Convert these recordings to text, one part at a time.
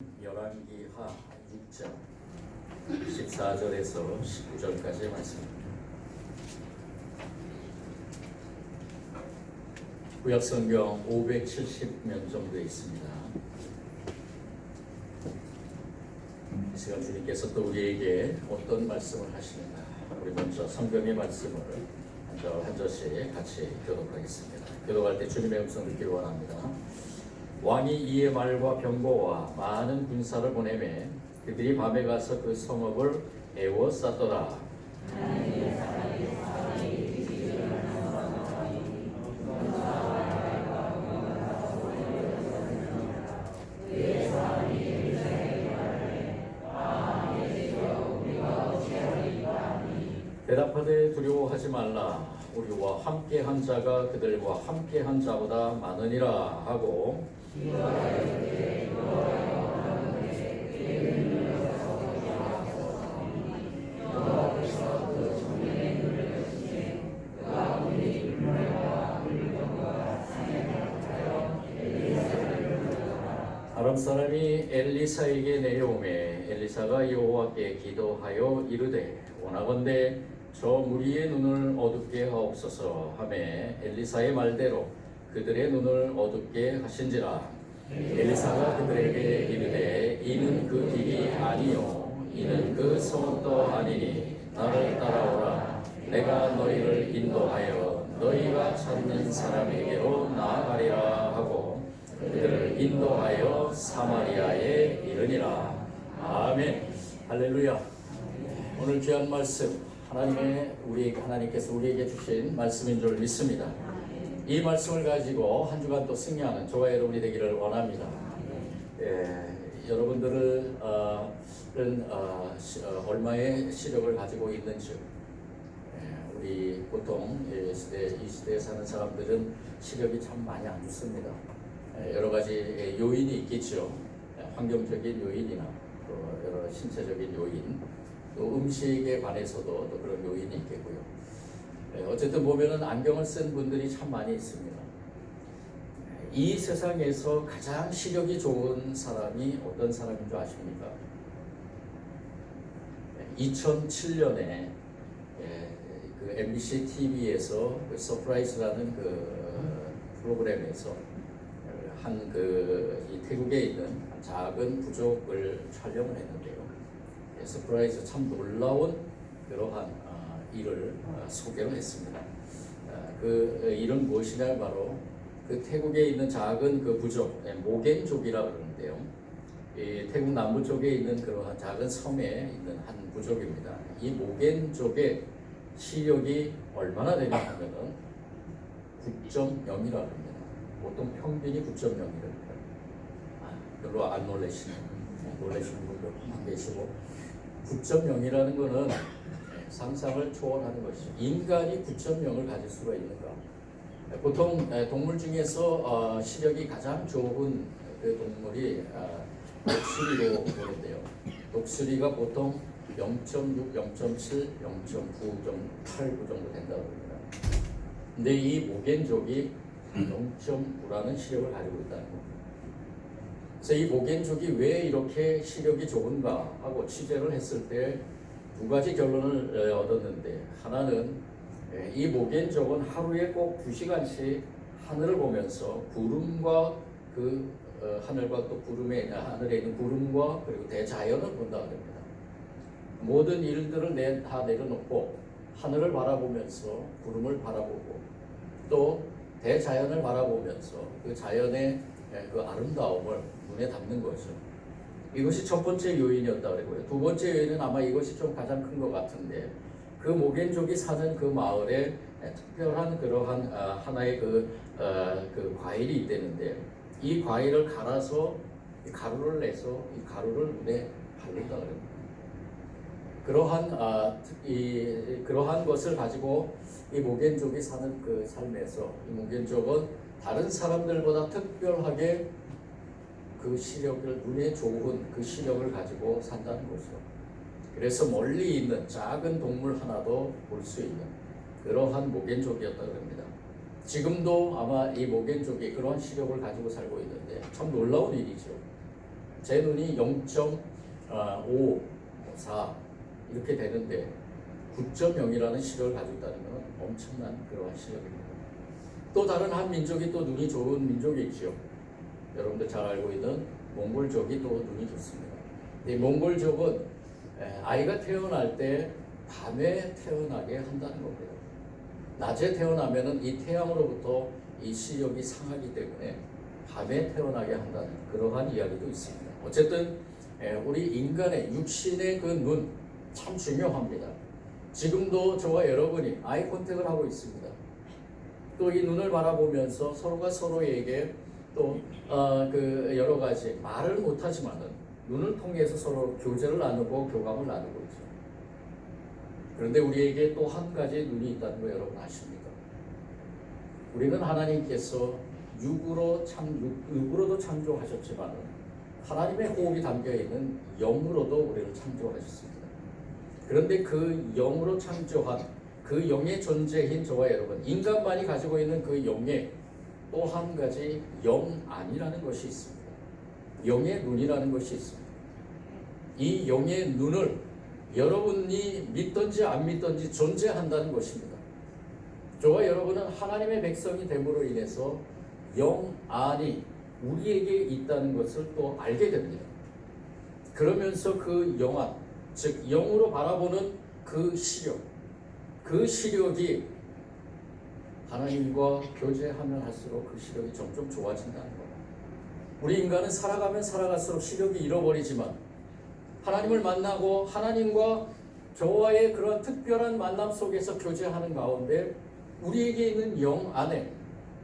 열왕기하 6장 14절에서 19절까지의 말씀입니다. 구약성경 570면 정도 있습니다. 이 시간 주님께서 또 우리에게 어떤 말씀을 하시는가, 우리 먼저 성경의 말씀을 한 절 한 절씩 같이 교독하겠습니다. 교독할 때 주님의 음성 듣기를 원합니다. 왕이 이에 말과 병거와 많은 군사를 보내매 그들이 밤에 가서 그 성읍을 에워쌌더라. 대답하되 두려워하지 말라. 우리와 함께한 자가 그들과 함께한 자보다 많으니라 하고, 아람 사람이 엘리사에게 내려오매 엘리사가 여호와께 기도하여 이르되 원하건대 저 무리의 눈을 어둡게 하옵소서 하매 엘리사의 말대로 그들의 눈을 어둡게 하신지라. 엘리사가 그들에게 이르되 이는 그 길이 아니요 이는 그 성읍도 아니니 나를 따라오라. 내가 너희를 인도하여 너희가 찾는 사람에게로 나아가리라 하고 그들을 인도하여 사마리아에 이르니라. 아멘. 할렐루야. 오늘 귀한 말씀 하나님께서 우리에게 주신 말씀인 줄 믿습니다. 이 말씀을 가지고 한 주간 또 승리하는 저와 여러분이 되기를 원합니다. 여러분들은 얼마의 시력을 가지고 있는지, 우리 보통 이 시대에 사는 사람들은 시력이 참 많이 안 좋습니다. 여러 가지 요인이 있겠죠. 환경적인 요인이나 또 여러 신체적인 요인, 또 음식에 관해서도 또 그런 요인이 있겠고요. 어쨌든 보면은 안경을 쓴 분들이 참 많이 있습니다. 이 세상에서 가장 시력이 좋은 사람이 어떤 사람인 줄 아십니까? 2007년에 그 MBC TV에서 그 서프라이즈라는 그 프로그램에서 이 태국에 있는 작은 부족을 촬영을 했는데요. 서프라이즈 참 놀라운 그러한 일을 소개를 했습니다. 그 일은 무엇이냐, 바로 그 태국에 있는 작은 그 부족, 모겐족이라 그러는데요. 이 태국 남부 쪽에 있는 그러한 작은 섬에 있는 한 부족입니다. 이 모겐족의 시력이 얼마나 되냐 하면은 9.0이라 합니다. 보통 평균이 9.0이랍니다. 별로 안 놀라시는 분도 한 계시고, 9.0이라는 것은 상상을 초월하는 것이죠. 인간이 9.0을 가질 수가 있는가? 보통 동물 중에서 시력이 가장 좋은 그 동물이 독수리로 보는데요. 독수리가 보통 0.6, 0.7, 0.9, 8 정도 된다고 합니다. 근데 이 모겐족이 0.9라는 시력을 가지고 있다는 겁니다. 그래서 이 모겐족이 왜 이렇게 시력이 좋은가 하고 취재를 했을 때 두 가지 결론을 얻었는데, 하나는 이 모겐족은 하루에 꼭 2시간씩 하늘을 보면서 구름과 하늘과 또 하늘에 있는 구름과 그리고 대자연을 본다고 합니다. 모든 일들을 다 내려놓고 하늘을 바라보면서 구름을 바라보고 또 대자연을 바라보면서 그 자연의 그 아름다움을 눈에 담는 거죠. 이것이 첫 번째 요인이었다고 그러고요. 두 번째 요인은 아마 이것이 좀 가장 큰 것 같은데, 그 모겐족이 사는 그 마을에 특별한 그러한 하나의 그 과일이 있다는데, 이 과일을 갈아서 가루를 내서 이 가루를 눈에 바른다고 합니다. 그러한 것을 가지고 이 모겐족이 사는 그 삶에서 이 모겐족은 다른 사람들보다 특별하게 그 시력을, 눈에 좋은 그 시력을 가지고 산다는 거죠. 그래서 멀리 있는 작은 동물 하나도 볼 수 있는 그러한 모겐족이었다고 합니다. 지금도 아마 이 모겐족이 그러한 시력을 가지고 살고 있는데 참 놀라운 일이죠. 제 눈이 0.5, 4 이렇게 되는데 9.0이라는 시력을 가지고 있다는 것은 엄청난 그러한 시력입니다. 또 다른 한 민족이 또 눈이 좋은 민족이 있죠. 여러분들 잘 알고 있는 몽골족이 또 눈이 좋습니다. 이 몽골족은 아이가 태어날 때 밤에 태어나게 한다는 겁니다. 낮에 태어나면은 이 태양으로부터 이 시력이 상하기 때문에 밤에 태어나게 한다는 그러한 이야기도 있습니다. 어쨌든 우리 인간의 육신의 그 눈 참 중요합니다. 지금도 저와 여러분이 아이 컨택을 하고 있습니다. 또 이 눈을 바라보면서 서로가 서로에게 또 그 여러 가지 말을 못하지만은 눈을 통해서 서로 교제를 나누고 교감을 나누고 있죠. 그런데 우리에게 또 한 가지 눈이 있다는 거 여러분 아십니까? 우리는 하나님께서 육으로도 창조하셨지만 하나님의 호흡이 담겨 있는 영으로도 우리를 창조하셨습니다. 그런데 그 영으로 창조한 그 영의 존재인 저와 여러분, 인간만이 가지고 있는 그 영에 또 한 가지 영안이라는 것이 있습니다. 영의 눈이라는 것이 있습니다. 이 영의 눈을 여러분이 믿든지 안 믿든지 존재한다는 것입니다. 저와 여러분은 하나님의 백성이 됨으로 인해서 영안이 우리에게 있다는 것을 또 알게 됩니다. 그러면서 그 영안, 즉 영으로 바라보는 그 시력, 그 시력이 하나님과 교제하면 할수록 그 시력이 점점 좋아진다는 겁니다. 우리 인간은 살아가면 살아갈수록 시력이 잃어버리지만 하나님을 만나고 하나님과 저와의 그런 특별한 만남 속에서 교제하는 가운데 우리에게 있는 영 안에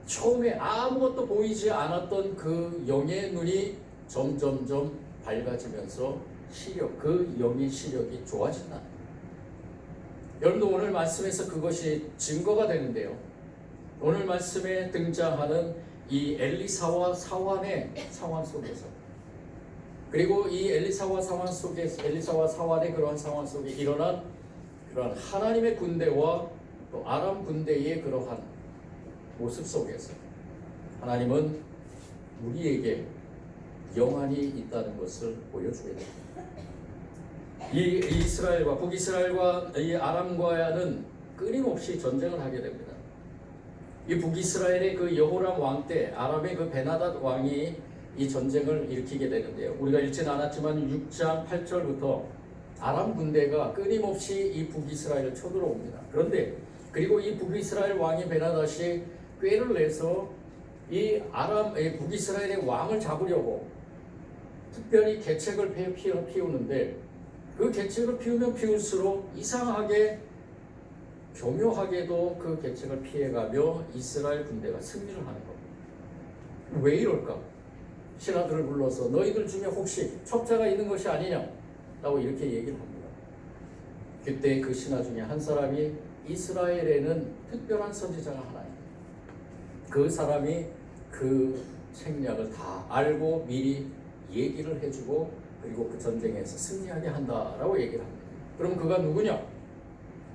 처음에 아무것도 보이지 않았던 그 영의 눈이 점점점 밝아지면서 시력, 그 영의 시력이 좋아진다. 여러분도 오늘 말씀에서 그것이 증거가 되는데요. 오늘 말씀에 등장하는 이 엘리사와 사환의 상황 속에서, 그리고 이 엘리사와 사환의 그러한 상황 속에 일어난 그러한 하나님의 군대와 또 아람 군대의 그러한 모습 속에서 하나님은 우리에게 영안이 있다는 것을 보여주게 됩니다. 이 이스라엘과 북이스라엘과 이 아람과는 끊임없이 전쟁을 하게 됩니다. 이 북이스라엘의 그 여호람 왕 때 아람의 그 베나닷 왕이 이 전쟁을 일으키게 되는데요. 우리가 읽지는 않았지만 6장 8절부터 아람 군대가 끊임없이 이 북이스라엘을 쳐들어옵니다. 그런데 그리고 이 북이스라엘 왕이 베나닷이 꾀를 내서 이 북이스라엘의 왕을 잡으려고 특별히 계책을 피우는데 그 계책을 피우면 피울수록 이상하게 교묘하게도 그 계책을 피해가며 이스라엘 군대가 승리를 하는 겁니다. 왜 이럴까? 신하들을 불러서 너희들 중에 혹시 첩자가 있는 것이 아니냐? 라고 이렇게 얘기를 합니다. 그때 그 신하 중에 한 사람이 이스라엘에는 특별한 선지자가 하나 있다. 그 사람이 그 생략을 다 알고 미리 얘기를 해주고 그리고 그 전쟁에서 승리하게 한다라고 얘기를 합니다. 그럼 그가 누구냐?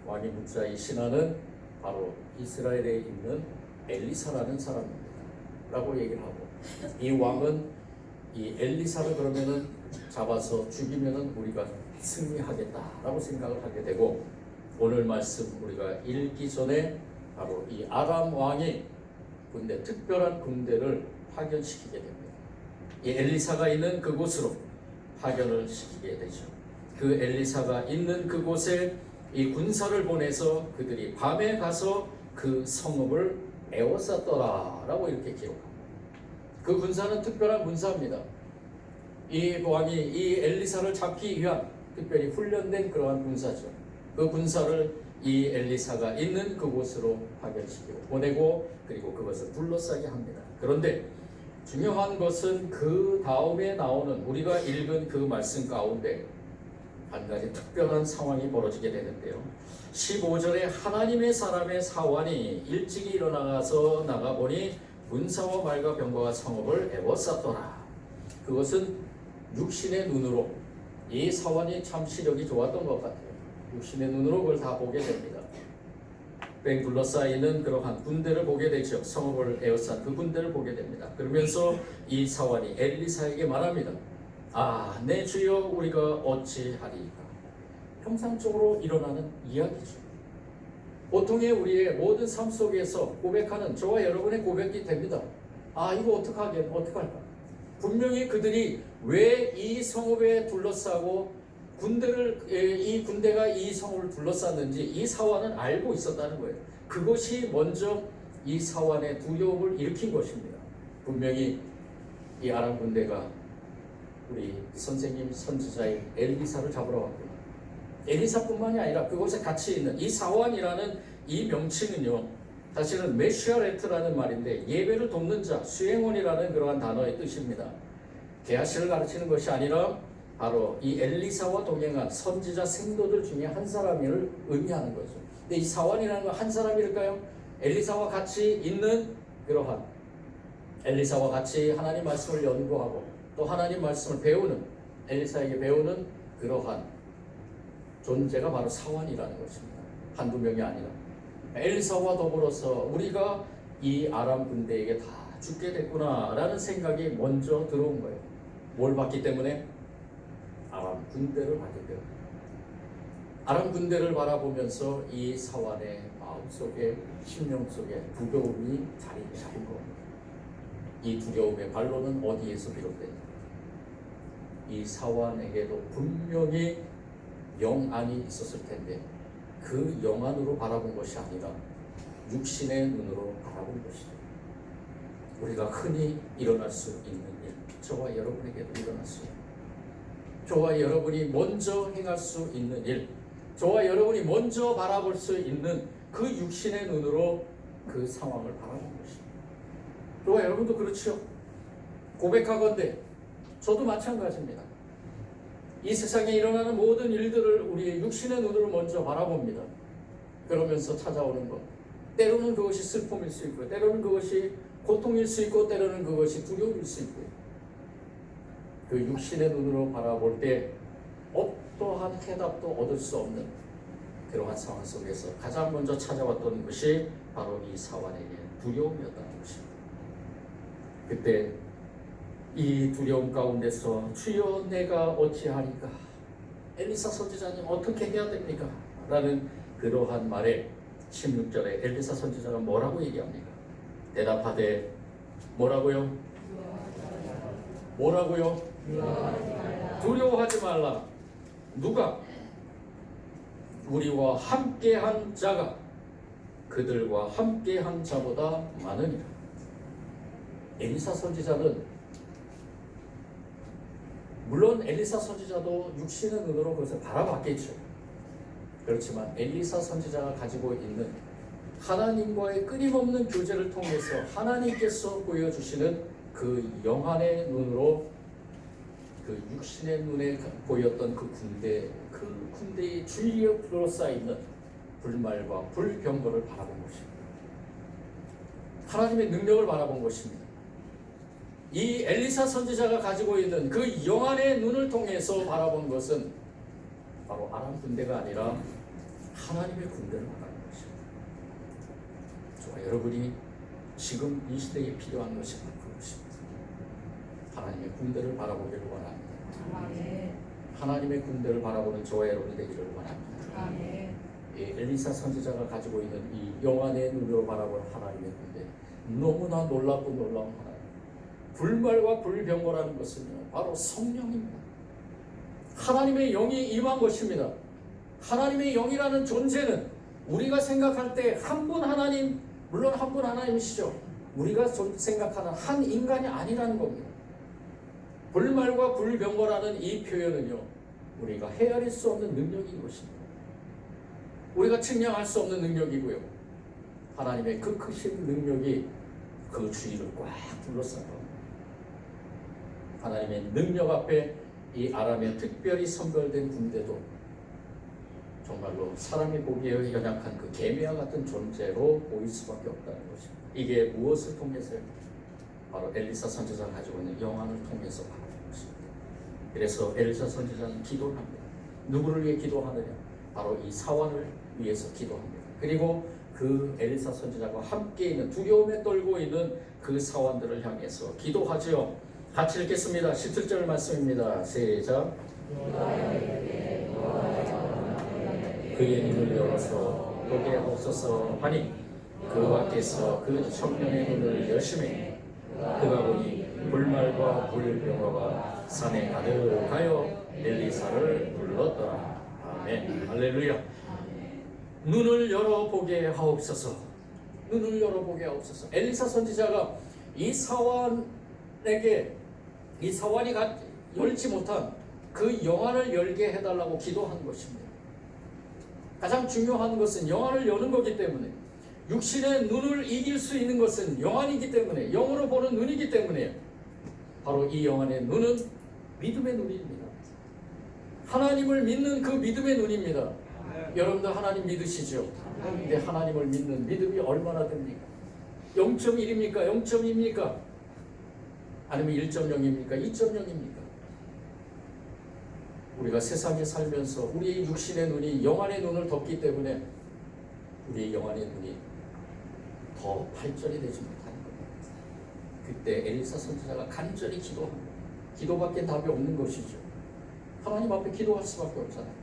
왕이 묻자 이 신하는 바로 이스라엘에 있는 엘리사라는 사람입니다. 라고 얘기를 하고 이 왕은 이 엘리사를 그러면은 잡아서 죽이면은 우리가 승리하겠다라고 생각을 하게 되고 오늘 말씀 우리가 읽기 전에 바로 이 아람 왕이 특별한 군대를 파견시키게 됩니다. 이 엘리사가 있는 그곳으로 파견을 시키게 되죠. 그 엘리사가 있는 그곳에 이 군사를 보내서 그들이 밤에 가서 그 성읍을 에워쌌더라 라고 이렇게 기록합니다. 그 군사는 특별한 군사입니다. 이 왕이 이 엘리사를 잡기 위한 특별히 훈련된 그러한 군사죠. 그 군사를 이 엘리사가 있는 그곳으로 파견시키고 보내고 그리고 그것을 둘러싸게 합니다. 그런데 중요한 것은 그 다음에 나오는 우리가 읽은 그 말씀 가운데 한 가지 특별한 상황이 벌어지게 되는데요. 15절에 하나님의 사람의 사환이 일찍이 일어나서 나가보니 군사와 말과 병거가 성읍을 에워쌌더라. 그것은 육신의 눈으로 이 사환이 참 시력이 좋았던 것 같아요. 육신의 눈으로 그걸 다 보게 됩니다. 뺑 둘러싸이는 그러한 군대를 보게 되죠. 성읍을 에워싼 그 군대를 보게 됩니다. 그러면서 이 사환이 엘리사에게 말합니다. 아, 내 주여 우리가 어찌하리이까. 평상적으로 일어나는 이야기죠. 보통의 우리의 모든 삶 속에서 고백하는 저와 여러분의 고백이 됩니다. 아, 이거 어떡할까? 분명히 그들이 왜 이 성읍에 둘러싸고 이 군대가 이 성읍을 둘러쌌는지 이 사환은 알고 있었다는 거예요. 그것이 먼저 이 사환의 두려움을 일으킨 것입니다. 분명히 이 아람 군대가 우리 선생님 선지자인 엘리사를 잡으러 왔구나. 엘리사뿐만이 아니라 그곳에 같이 있는 이 사환이라는 이 명칭은요, 사실은 메슈아레트라는 말인데 예배를 돕는 자, 수행원이라는 그러한 단어의 뜻입니다. 게하시를 가르치는 것이 아니라 바로 이 엘리사와 동행한 선지자 생도들 중에 한 사람을 의미하는 거죠. 근데 이 사환이라는 건 한 사람일까요? 엘리사와 같이 있는 그러한, 엘리사와 같이 하나님 말씀을 연구하고 또 하나님 말씀을 배우는, 엘리사에게 배우는 그러한 존재가 바로 사환이라는 것입니다. 한두 명이 아니라 엘리사와 더불어서 우리가 이 아람 군대에게 다 죽게 됐구나 라는 생각이 먼저 들어온 거예요. 뭘 봤기 때문에? 아람 군대를 봤기 때문에. 아람 군대를 바라보면서 이 사환의 마음속에, 심령 속에 두려움이 자리 잡은 겁니다. 이 두려움의 반론은 어디에서 비롯되냐? 이 사환에게도 분명히 영안이 있었을 텐데 그 영안으로 바라본 것이 아니라 육신의 눈으로 바라본 것이죠. 우리가 흔히 일어날 수 있는 일, 저와 여러분에게도 일어날 수 있는, 저와 여러분이 먼저 행할 수 있는 일, 저와 여러분이 먼저 바라볼 수 있는 그 육신의 눈으로 그 상황을 바라본 것입니다. 저와 여러분도 그렇죠. 고백하건대 저도 마찬가지입니다. 이 세상에 일어나는 모든 일들을 우리의 육신의 눈으로 먼저 바라봅니다. 그러면서 찾아오는 것, 때로는 그것이 슬픔일 수 있고, 때로는 그것이 고통일 수 있고, 때로는 그것이 두려움일 수 있고, 그 육신의 눈으로 바라볼 때 어떠한 해답도 얻을 수 없는 그러한 상황 속에서 가장 먼저 찾아왔던 것이 바로 이 사환에게 두려움이었다는 것입니다. 그때 이 두려움 가운데서 주여 내가 어찌하리까, 엘리사 선지자님 어떻게 해야 됩니까? 라는 그러한 말에 16절에 엘리사 선지자가 뭐라고 얘기합니까? 대답하되 뭐라고요? 뭐라고요? 두려워하지 말라. 누가? 우리와 함께한 자가 그들과 함께한 자보다 많으니라. 엘리사 선지자는, 물론 엘리사 선지자도 육신의 눈으로 그것을 바라봤겠죠. 그렇지만 엘리사 선지자가 가지고 있는 하나님과의 끊임없는 교제를 통해서 하나님께서 보여주시는 그 영안의 눈으로 그 육신의 눈에 보였던 그 군대의 주위에 둘러싸이는 불말과 불병거를 바라본 것입니다. 하나님의 능력을 바라본 것입니다. 이 엘리사 선지자가 가지고 있는 그 영안의 눈을 통해서 바라본 것은 바로 아람 군대가 아니라 하나님의 군대를 바라본 것입니다. 저와 여러분이 지금 이 시대에 필요한 것이 바로 그것입니다. 하나님의 군대를 바라보기를 원합니다. 아멘. 하나님의 군대를 바라보는 저와 여러분이 되기를 원합니다. 아멘. 이 엘리사 선지자가 가지고 있는 이 영안의 눈으로 바라보는 하나님의 군대, 너무나 놀랍고 놀라운 하나님. 불말과 불병거라는 것은 바로 성령입니다. 하나님의 영이 임한 것입니다. 하나님의 영이라는 존재는 우리가 생각할 때 한 분 하나님, 물론 한 분 하나님이시죠. 우리가 생각하는 한 인간이 아니라는 겁니다. 불말과 불병거라는 이 표현은요, 우리가 헤아릴 수 없는 능력인 것입니다. 우리가 측량할 수 없는 능력이고요, 하나님의 그 크신 능력이 그 주위를 꽉 둘러싼 겁니다. 하나님의 능력 앞에 이 아람의 특별히 선별된 군대도 정말로 사람이 보기에 연약한 그 개미와 같은 존재로 보일 수밖에 없다는 것입니다. 이게 무엇을 통해서요? 바로 엘리사 선지자가 가지고 있는 영안을 통해서 바라는 것입니다. 그래서 엘리사 선지자는 기도를 합니다. 누구를 위해 기도하느냐? 바로 이 사환을 위해서 기도합니다. 그리고 그 엘리사 선지자가 함께 있는, 두려움에 떨고 있는 그 사환들을 향해서 기도하지요. 같이 읽겠습니다. 17절 말씀입니다. 시작. 그의 눈을 열어서 보게 하옵소서 하니 그 밖에서 그 청년의 눈을 여심해 그가 보니 불말과 불병거가 산에 가득하여 엘리사를 불렀더라. 아멘. 할렐루야. 눈을 열어보게 하옵소서. 눈을 열어보게 하옵소서. 엘리사 선지자가 이 사환에게 이 사환이 열지 못한 그 영안을 열게 해달라고 기도한 것입니다. 가장 중요한 것은 영안을 여는 거기 때문에, 육신의 눈을 이길 수 있는 것은 영안이기 때문에, 영으로 보는 눈이기 때문에, 바로 이 영안의 눈은 믿음의 눈입니다. 하나님을 믿는 그 믿음의 눈입니다. 여러분들 하나님 믿으시죠? 근데 하나님을 믿는 믿음이 얼마나 됩니까? 0.1입니까? 0.2입니까? 아니면 1.0입니까? 2.0입니까? 우리가 세상에 살면서 우리의 육신의 눈이 영안의 눈을 덮기 때문에 우리의 영안의 눈이 더 발전이 되지 못하는 겁니다. 그때 엘리사 선지자가 간절히 기도합니다. 기도밖에 답이 없는 것이죠. 하나님 앞에 기도할 수밖에 없잖아요.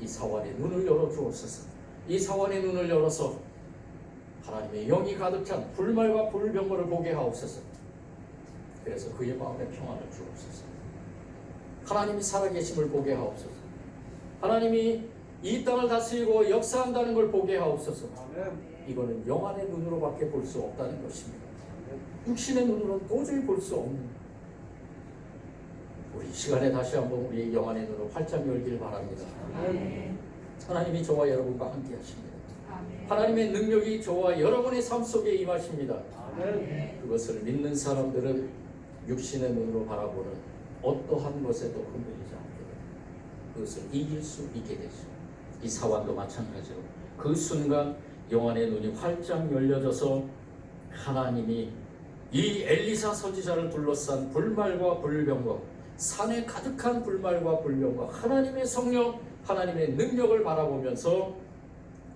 이 사환의 눈을 열어주옵소서. 이 사환의 눈을 열어서 하나님의 영이 가득한 불말과 불병거를 보게 하옵소서. 그래서 그의 마음에 평안을 주옵소서. 하나님이 살아계심을 보게 하옵소서. 하나님이 이 땅을 다스리고 역사한다는 걸 보게 하옵소서. 이거는 영안의 눈으로밖에 볼 수 없다는 것입니다. 육신의 눈으로는 도저히 볼 수 없는, 우리 이 시간에 다시 한번 우리의 영안의 눈을 활짝 열길 바랍니다. 하나님이 저와 여러분과 함께 하십니다. 하나님의 능력이 저와 여러분의 삶 속에 임하십니다. 그것을 믿는 사람들은 육신의 눈으로 바라보는 어떠한 것에도 흔들리지 않게 됩니다. 그것을 이길 수 있게 되죠. 이 사환도 마찬가지로 그 순간 영안의 눈이 활짝 열려져서 하나님이 이 엘리사 선지자를 둘러싼 불말과 불병거, 산에 가득한 불말과 불병거, 하나님의 성령, 하나님의 능력을 바라보면서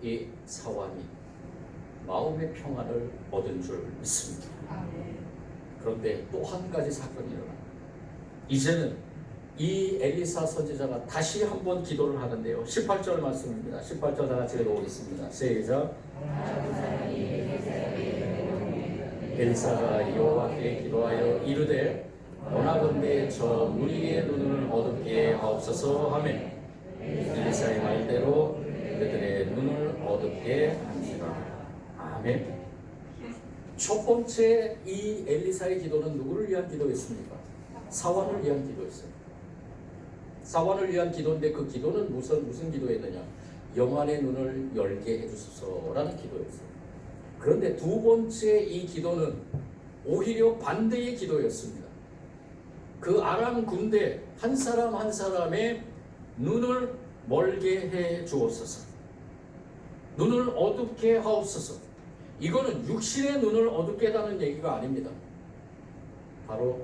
이 사환이 마음의 평안을 얻은 줄 믿습니다. 그런데 또 한 가지 사건이 일어납니다. 이제는 이 엘리사 선지자가 다시 한번 기도를 하는데요. 18절 말씀입니다. 18절 다 같이 읽어보겠습니다. 시작. 엘리사가 여호와께 기도하여 이르되 원하건대 저 무리의 눈을 어둡게 하옵소서 하매 엘리사의 말대로 그들의 눈을 어둡게 한지라. 아멘. 첫 번째 이 엘리사의 기도는 누구를 위한 기도였습니까? 사환을 위한 기도였어요. 사환을 위한 기도인데 그 기도는 무슨 기도였느냐? 영안의 눈을 열게 해주소서라는 기도였어요. 그런데 두 번째 이 기도는 오히려 반대의 기도였습니다. 그 아람 군대 한 사람 한 사람의 눈을 멀게 해 주옵소서. 눈을 어둡게 하옵소서. 이거는 육신의 눈을 어둡게 하는 얘기가 아닙니다. 바로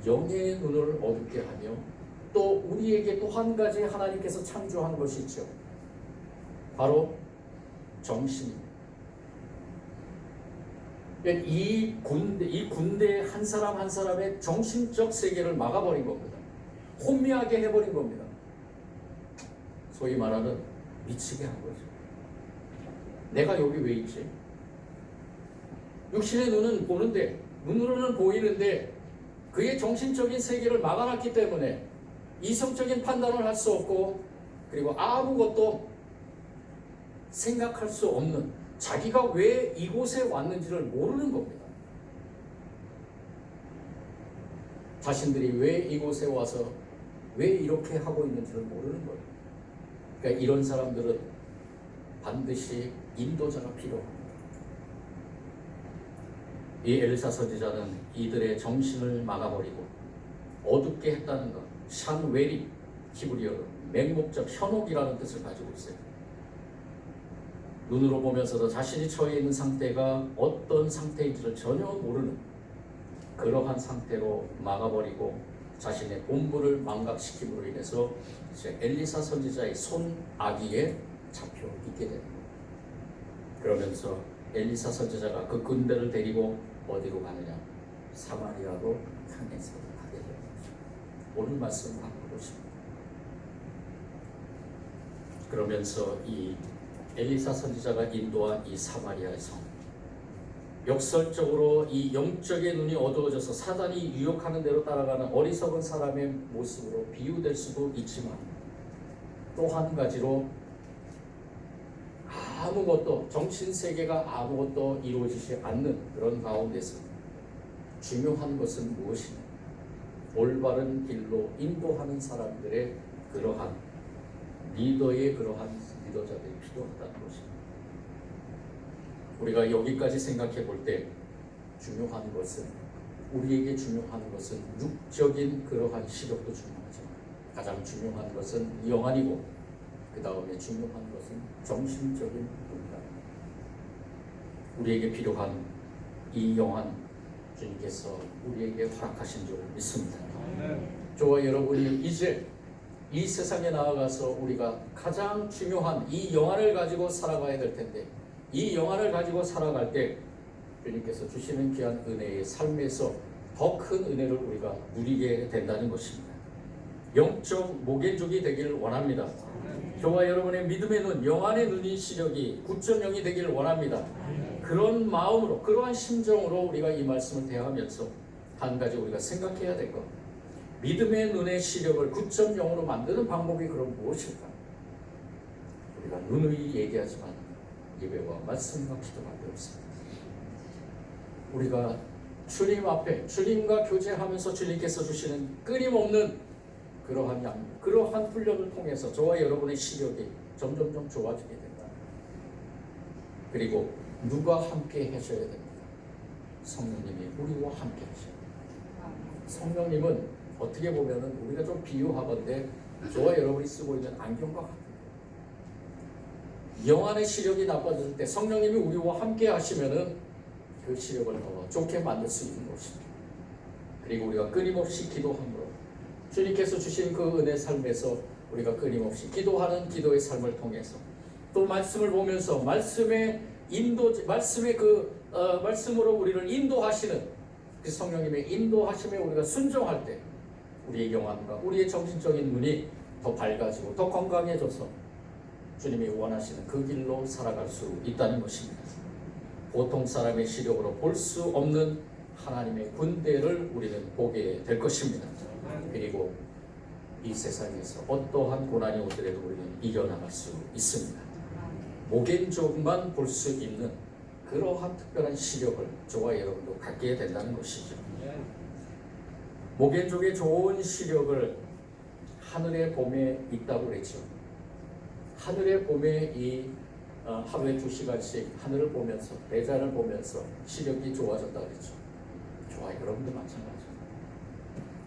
영의 눈을 어둡게 하며 또 우리에게 또 한 가지 하나님께서 창조한 것이 있죠. 바로 정신입니다. 이 군대 한 사람 한 사람의 정신적 세계를 막아버린 겁니다. 혼미하게 해버린 겁니다. 소위 말하는 미치게 한 거죠. 내가 여기 왜 있지? 육신의 눈은 보는데, 눈으로는 보이는데 그의 정신적인 세계를 막아놨기 때문에 이성적인 판단을 할 수 없고, 그리고 아무것도 생각할 수 없는, 자기가 왜 이곳에 왔는지를 모르는 겁니다. 자신들이 왜 이곳에 와서 왜 이렇게 하고 있는지를 모르는 거예요. 그러니까 이런 사람들은 반드시 인도자가 필요합니다. 이 엘리사 선지자는 이들의 정신을 막아버리고 어둡게 했다는 것, 샨웨리, 히브리어로 맹목적 현혹이라는 뜻을 가지고 있어요. 눈으로 보면서도 자신이 처해 있는 상태가 어떤 상태인지를 전혀 모르는 그러한 상태로 막아버리고 자신의 본부를 망각시킴으로 인해서 이제 엘리사 선지자의 손아귀에 잡혀 있게 됩니다. 그러면서 엘리사 선지자가 그 군대를 데리고 어디로 가느냐? 사마리아로 향해서 가게 오늘 말씀을 나누고 싶습니다. 그러면서 이 엘리사 선지자가 인도한 이 사마리아의 성, 역설적으로 이 영적인 눈이 어두워져서 사단이 유혹하는 대로 따라가는 어리석은 사람의 모습으로 비유될 수도 있지만, 또 한 가지로 아무것도, 정신세계가 아무것도 이루어지지 않는 그런 가운데서 중요한 것은 무엇이냐, 올바른 길로 인도하는 사람들의 그러한 리더의 그러한 리더자들이 필요하다는 것입니다. 우리가 여기까지 생각해 볼 때 중요한 것은, 우리에게 중요한 것은 육적인 그러한 시력도 중요하지만 가장 중요한 것은 영안이고, 그 다음에 중요한 것은 정신적인 분간. 우리에게 필요한 이 영안, 주님께서 우리에게 허락하신 줄 믿습니다. 저와 여러분이 이제 이 세상에 나아가서 우리가 가장 중요한 이 영안을 가지고 살아가야 될 텐데, 이 영안을 가지고 살아갈 때 주님께서 주시는 귀한 은혜의 삶에서 더 큰 은혜를 우리가 누리게 된다는 것입니다. 영적 목인족이 되기를 원합니다. 저와 여러분의 믿음의 눈, 영안의 눈이 시력이 9.0이 되기를 원합니다. 그런 마음으로, 그러한 심정으로 우리가 이 말씀을 대하면서 한 가지 우리가 생각해야 될 것, 믿음의 눈의 시력을 9.0으로 만드는 방법이 그럼 무엇일까? 우리가 누누이 얘기하지만 예배와 말씀과 기도밖에 없습니다. 우리가 주님 앞에, 주님과 교제하면서 주님께서 주시는 끊임없는 그러한 그러한 훈련을 통해서 저와 여러분의 시력이 점점점 좋아지게 된다. 그리고 누가 함께 하셔야 됩니까? 성령님이 우리와 함께 하셔야 됩니다. 성령님은 어떻게 보면은 우리가 좀 비유하건대 저와 여러분이 쓰고 있는 안경과 같아요. 영안의 시력이 나빠질 때 성령님이 우리와 함께 하시면은 그 시력을 더 좋게 만들 수 있는 것입니다. 그리고 우리가 끊임없이 기도함으로 주님께서 주신 그 은혜 삶에서 우리가 끊임없이 기도하는 기도의 삶을 통해서 또 말씀을 보면서 말씀의 인도, 말씀의 말씀으로 우리를 인도하시는 그 성령님의 인도하심에 우리가 순종할 때 우리의 영안과 우리의 정신적인 눈이 더 밝아지고 더 건강해져서 주님이 원하시는 그 길로 살아갈 수 있다는 것입니다. 보통 사람의 시력으로 볼 수 없는 하나님의 군대를 우리는 보게 될 것입니다. 그리고 이 세상에서 어떠한 고난이 오더라도 우리는 이겨나갈 수 있습니다. 목인족만 볼 수 있는 그러한 특별한 시력을 저와 여러분도 갖게 된다는 것이죠. 목인족의 좋은 시력을 하늘의 봄에 있다고 그랬죠. 하늘의 봄에 이 하루에 2시간씩 하늘을 보면서, 대자를 보면서 시력이 좋아졌다고 그랬죠. 저와 여러분도 마찬가지입니다.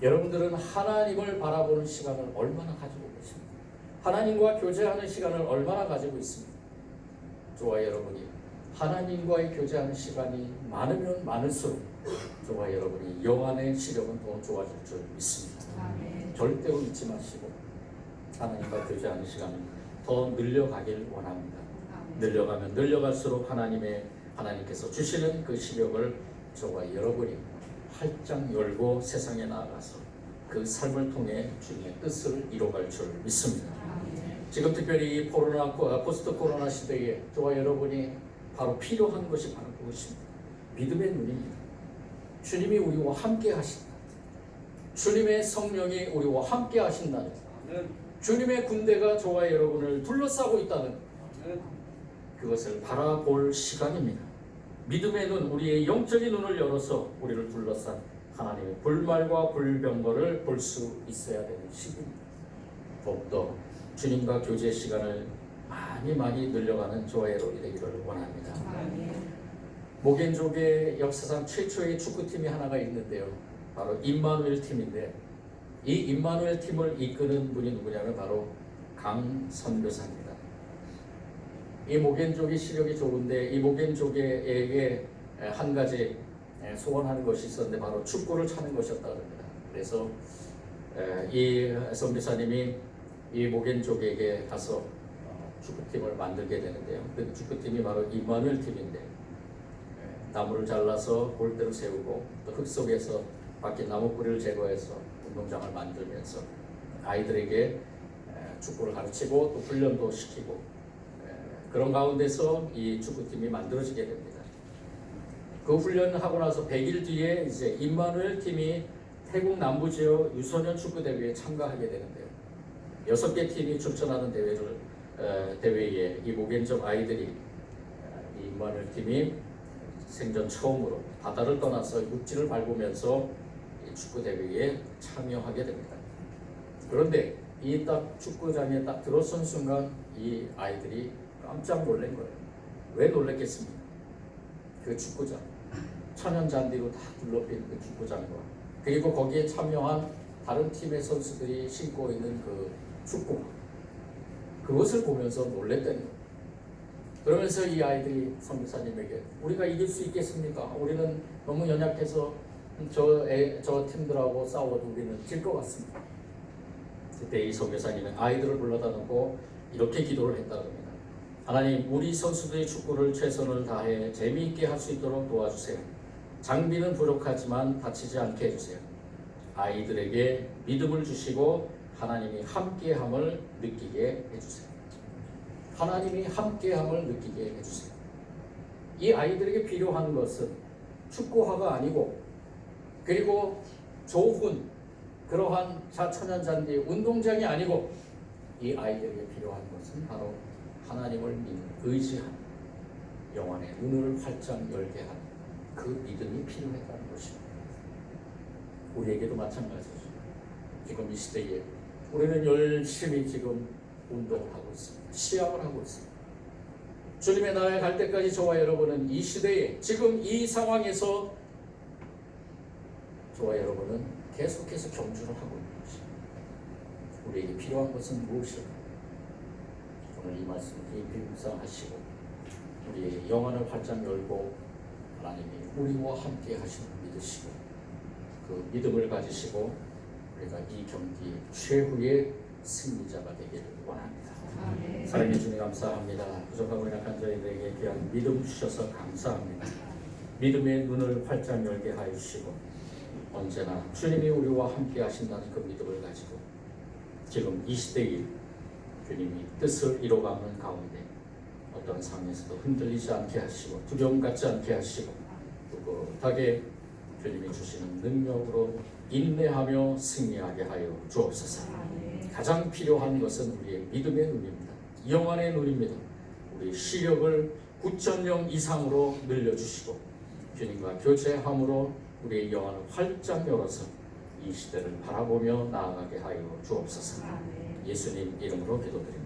여러분들은 하나님을 바라보는 시간을 얼마나 가지고 계십니까? 하나님과 교제하는 시간을 얼마나 가지고 있습니까? 저와 여러분이 하나님과의 교제하는 시간이 많으면 많을수록 저와 여러분이 영안의 시력은 더 좋아질 줄 믿습니다. 절대로 잊지 마시고 하나님과 교제하는 시간을 더 늘려가길 원합니다. 늘려가면 늘려갈수록 하나님께서 주시는 그 시력을 저와 여러분이 활짝 열고 세상에 나아가서 그 삶을 통해 주님의 뜻을 이뤄갈 줄 믿습니다. 지금 특별히 포스트 코로나 시대에 저와 여러분이 바로 필요한 것이 바로 그것입니다. 믿음의 눈입니다. 주님이 우리와 함께 하신다. 주님의 성령이 우리와 함께 하신다는, 주님의 군대가 저와 여러분을 둘러싸고 있다는 그것을 바라볼 시간입니다. 믿음의 눈, 우리의 영적인 눈을 열어서 우리를 둘러싼 하나님의 불말과 불병거를 볼 수 있어야 되는 시기입니다. 더욱더 주님과 교제 시간을 많이 늘려가는 저와 여러분이 되기를 원합니다. 목인족의 역사상 최초의 축구팀이 하나가 있는데요, 바로 임마누엘 팀인데, 이 임마누엘 팀을 이끄는 분이 누구냐면 바로 강 선교사입니다. 이 목인족이 시력이 좋은데 이 목인족에게 한 가지 소원하는 것이 있었는데 바로 축구를 차는 것이었다고 합니다. 그래서 이 선교사님이 이 목인족에게 가서 축구팀을 만들게 되는데요. 그 축구팀이 바로 임마누엘 팀인데, 나무를 잘라서 골대로 세우고 또 흙 속에서 밖에 나무 뿌리를 제거해서 운동장을 만들면서 아이들에게 축구를 가르치고 또 훈련도 시키고 그런 가운데서 이 축구팀이 만들어지게 됩니다. 그 훈련하고 나서 100일 뒤에 이제 임마누엘 팀이 태국 남부 지역 유소년 축구 대회에 참가하게 되는데요. 6개 팀이 출전하는 대회에 이 모겐족 아이들이 이 임마누엘 팀이 생전 처음으로 바다를 떠나서 육지를 밟으면서 이 축구 대회에 참여하게 됩니다. 그런데 이 딱 축구장에 딱 들어선 순간 이 아이들이 깜짝 놀란 거예요. 왜 놀랐겠습니까? 그 축구장, 천연 잔디로 다 둘러빈 그 축구장과 그리고 거기에 참여한 다른 팀의 선수들이 신고 있는 그 축구, 그것을 보면서 놀랬다는 거예요. 그러면서 이 아이들이 선교사님에게 우리가 이길 수 있겠습니까? 우리는 너무 연약해서 저 팀들하고 싸워도 우리는 질 것 같습니다. 그때 이 선교사님은 아이들을 불러다 놓고 이렇게 기도를 했다고 합니다. 하나님, 우리 선수들이 축구를 최선을 다해 재미있게 할 수 있도록 도와주세요. 장비는 부족하지만 다치지 않게 해주세요. 아이들에게 믿음을 주시고 하나님이 함께함을 느끼게 해주세요. 하나님이 함께함을 느끼게 해주세요. 이 아이들에게 필요한 것은 축구화가 아니고 그리고 좋은 그러한 천연잔디 운동장이 아니고 이 아이들에게 필요한 것은 바로 하나님을 믿는 의지하는 영혼의 눈을 활짝 열게 하는 그 믿음이 필요했다는 것입니다. 우리에게도 마찬가지죠. 지금 이 시대에 우리는 열심히 지금 운동을 하고 있습니다. 시합을 하고 있습니다. 주님의 나라에 갈 때까지 저와 여러분은 이 시대에 지금 이 상황에서 저와 여러분은 계속해서 경주를 하고 있는 것입니다. 우리에게 필요한 것은 무엇일까? 오늘 이 말씀 깊이 묵상하시고 우리의 영혼을 활짝 열고 하나님이 우리와 함께 하시는 믿으시고 그 믿음을 가지시고 우리가 이 경기 최후의 승리자가 되기를 원합니다. 사랑해 주님 감사합니다. 부족하고 약한 저희들에게 귀한 믿음 주셔서 감사합니다. 믿음의 눈을 활짝 열게 하여 주시고 언제나 주님이 우리와 함께 하신다는 그 믿음을 가지고 지금 이 시대에 주님이 뜻을 이뤄가는 가운데 어떤 상황에서도 흔들리지 않게 하시고 두려움 갖지 않게 하시고 꿋꿋하게 주님이 주시는 능력으로 인내하며 승리하게 하여 주옵소서. 가장 필요한 것은 우리의 믿음의 눈입니다. 영안의 눈입니다. 우리 시력을 9.0 이상으로 늘려주시고 주님과 교제함으로 우리의 영혼을 활짝 열어서 이 시대를 바라보며 나아가게 하여 주옵소서. 예수님 이름으로 기도드립니다.